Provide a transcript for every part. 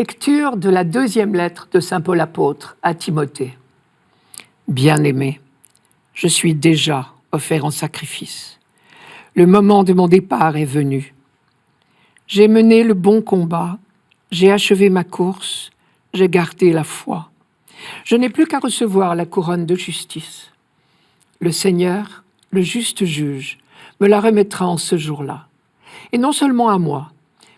Lecture de la deuxième lettre de saint Paul apôtre à Timothée. Bien-aimé, je suis déjà offert en sacrifice. Le moment de mon départ est venu. J'ai mené le bon combat, j'ai achevé ma course, j'ai gardé la foi. Je n'ai plus qu'à recevoir la couronne de justice. Le Seigneur, le juste juge, me la remettra en ce jour-là. Et non seulement à moi,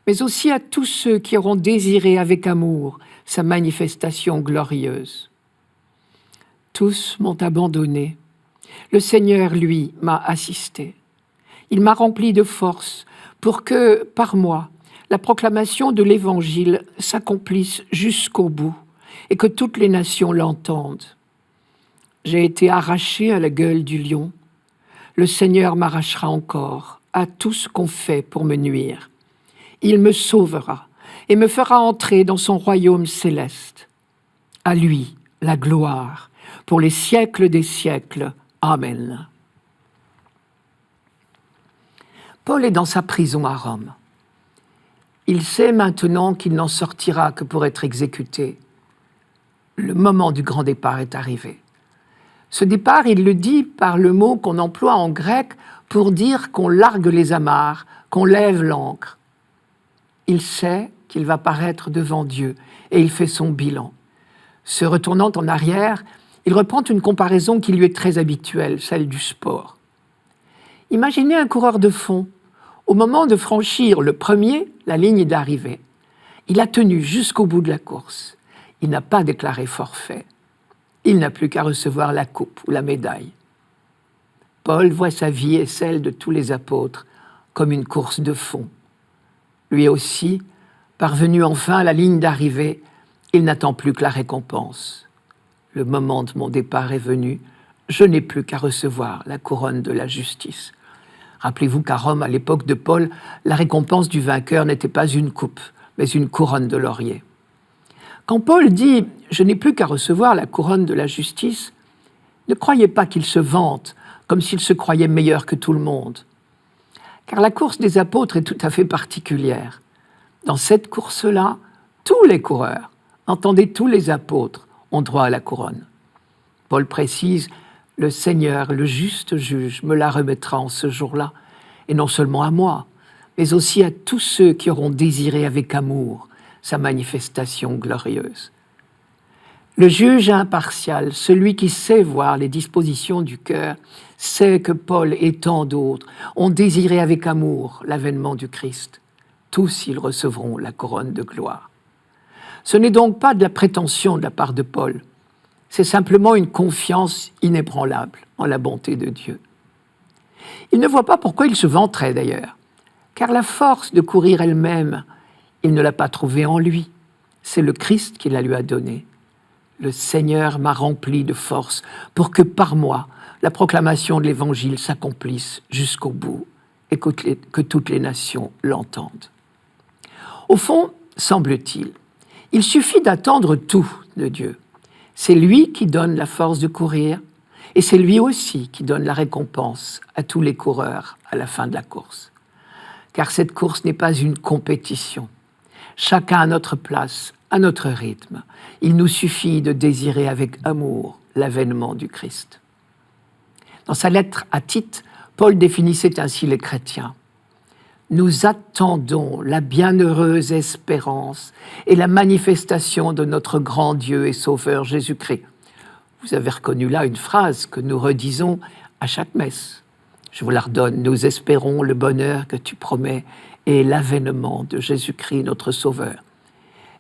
mais aussi à tous ceux qui auront désiré avec amour sa manifestation glorieuse. Tous m'ont abandonné. Le Seigneur, lui, m'a assisté. Il m'a rempli de force pour que, par moi, la proclamation de l'Évangile s'accomplisse jusqu'au bout et que toutes les nations l'entendent. J'ai été arraché à la gueule du lion. Le Seigneur m'arrachera encore à tout ce qu'on fait pour me nuire. Il me sauvera et me fera entrer dans son royaume céleste. À lui, la gloire, pour les siècles des siècles. Amen. Paul est dans sa prison à Rome. Il sait maintenant qu'il n'en sortira que pour être exécuté. Le moment du grand départ est arrivé. Ce départ, il le dit par le mot qu'on emploie en grec pour dire qu'on largue les amarres, qu'on lève l'ancre. Il sait qu'il va paraître devant Dieu et il fait son bilan. Se retournant en arrière, il reprend une comparaison qui lui est très habituelle, celle du sport. Imaginez un coureur de fond. Au moment de franchir le premier, la ligne d'arrivée, il a tenu jusqu'au bout de la course. Il n'a pas déclaré forfait. Il n'a plus qu'à recevoir la coupe ou la médaille. Paul voit sa vie et celle de tous les apôtres comme une course de fond. Lui aussi, parvenu enfin à la ligne d'arrivée, il n'attend plus que la récompense. Le moment de mon départ est venu, je n'ai plus qu'à recevoir la couronne de la justice. Rappelez-vous qu'à Rome, à l'époque de Paul, la récompense du vainqueur n'était pas une coupe, mais une couronne de laurier. Quand Paul dit « je n'ai plus qu'à recevoir la couronne de la justice », ne croyez pas qu'il se vante comme s'il se croyait meilleur que tout le monde. Car la course des apôtres est tout à fait particulière. Dans cette course-là, tous les coureurs, entendez tous les apôtres, ont droit à la couronne. Paul précise « Le Seigneur, le juste juge, me la remettra en ce jour-là, et non seulement à moi, mais aussi à tous ceux qui auront désiré avec amour sa manifestation glorieuse. » Le juge impartial, celui qui sait voir les dispositions du cœur, sait que Paul et tant d'autres ont désiré avec amour l'avènement du Christ. Tous ils recevront la couronne de gloire. Ce n'est donc pas de la prétention de la part de Paul, c'est simplement une confiance inébranlable en la bonté de Dieu. Il ne voit pas pourquoi il se vanterait d'ailleurs, car la force de courir elle-même, il ne l'a pas trouvée en lui, c'est le Christ qui la lui a donnée. Le Seigneur m'a rempli de force pour que par moi, la proclamation de l'Évangile s'accomplisse jusqu'au bout et que toutes les nations l'entendent. Au fond, semble-t-il, il suffit d'attendre tout de Dieu. C'est lui qui donne la force de courir et c'est lui aussi qui donne la récompense à tous les coureurs à la fin de la course. Car cette course n'est pas une compétition. Chacun à notre place, à notre rythme. Il nous suffit de désirer avec amour l'avènement du Christ. Dans sa lettre à Tite, Paul définissait ainsi les chrétiens. Nous attendons la bienheureuse espérance et la manifestation de notre grand Dieu et Sauveur Jésus-Christ. Vous avez reconnu là une phrase que nous redisons à chaque messe. Je vous la redonne. Nous espérons le bonheur que tu promets et l'avènement de Jésus-Christ, notre Sauveur.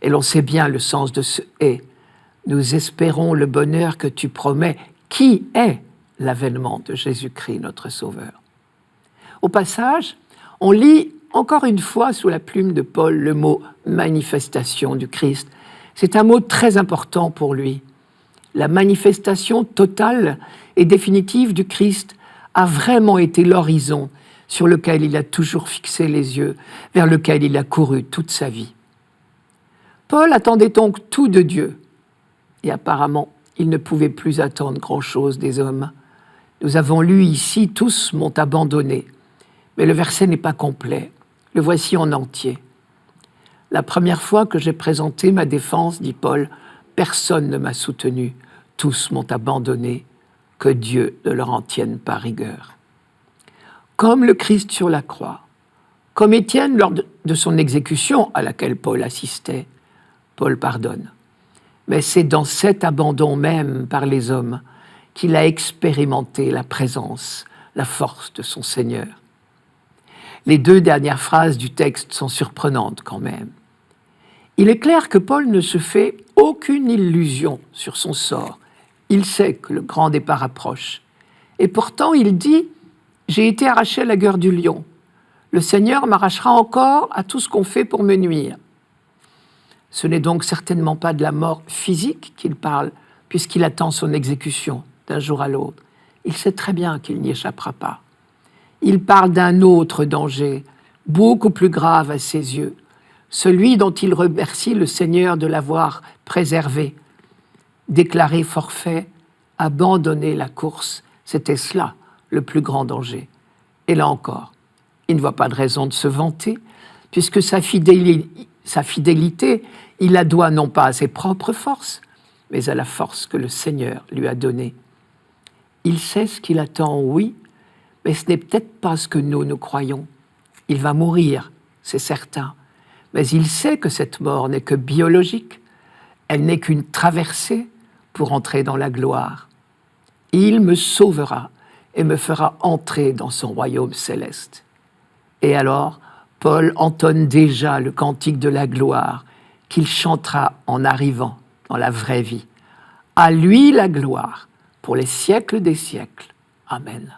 Et l'on sait bien le sens de ce « et ». Nous espérons le bonheur que tu promets, qui est l'avènement de Jésus-Christ, notre Sauveur. Au passage, on lit encore une fois sous la plume de Paul le mot « manifestation du Christ ». C'est un mot très important pour lui. La manifestation totale et définitive du Christ a vraiment été l'horizon sur lequel il a toujours fixé les yeux, vers lequel il a couru toute sa vie. Paul attendait donc tout de Dieu, et apparemment, il ne pouvait plus attendre grand-chose des hommes. Nous avons lu ici « tous m'ont abandonné », mais le verset n'est pas complet. Le voici en entier. La première fois que j'ai présenté ma défense, dit Paul, personne ne m'a soutenu, tous m'ont abandonné, que Dieu ne leur en tienne pas rigueur. Comme le Christ sur la croix, comme Étienne lors de son exécution à laquelle Paul assistait, Paul pardonne. Mais c'est dans cet abandon même par les hommes qu'il a expérimenté la présence, la force de son Seigneur. Les 2 dernières phrases du texte sont surprenantes quand même. Il est clair que Paul ne se fait aucune illusion sur son sort. Il sait que le grand départ approche. Et pourtant, il dit « J'ai été arraché à la gueule du lion. Le Seigneur m'arrachera encore à tout ce qu'on fait pour me nuire. » Ce n'est donc certainement pas de la mort physique qu'il parle, puisqu'il attend son exécution d'un jour à l'autre. Il sait très bien qu'il n'y échappera pas. Il parle d'un autre danger, beaucoup plus grave à ses yeux, celui dont il remercie le Seigneur de l'avoir préservé. Déclarer forfait, abandonner la course, c'était cela le plus grand danger. Et là encore, il ne voit pas de raison de se vanter, puisque sa fidélité, il la doit non pas à ses propres forces, mais à la force que le Seigneur lui a donnée. Il sait ce qu'il attend, oui, mais ce n'est peut-être pas ce que nous croyons. Il va mourir, c'est certain, mais il sait que cette mort n'est que biologique, elle n'est qu'une traversée pour entrer dans la gloire. Il me sauvera et me fera entrer dans son royaume céleste. Et alors, Paul entonne déjà le cantique de la gloire qu'il chantera en arrivant dans la vraie vie. À lui la gloire, pour les siècles des siècles. Amen.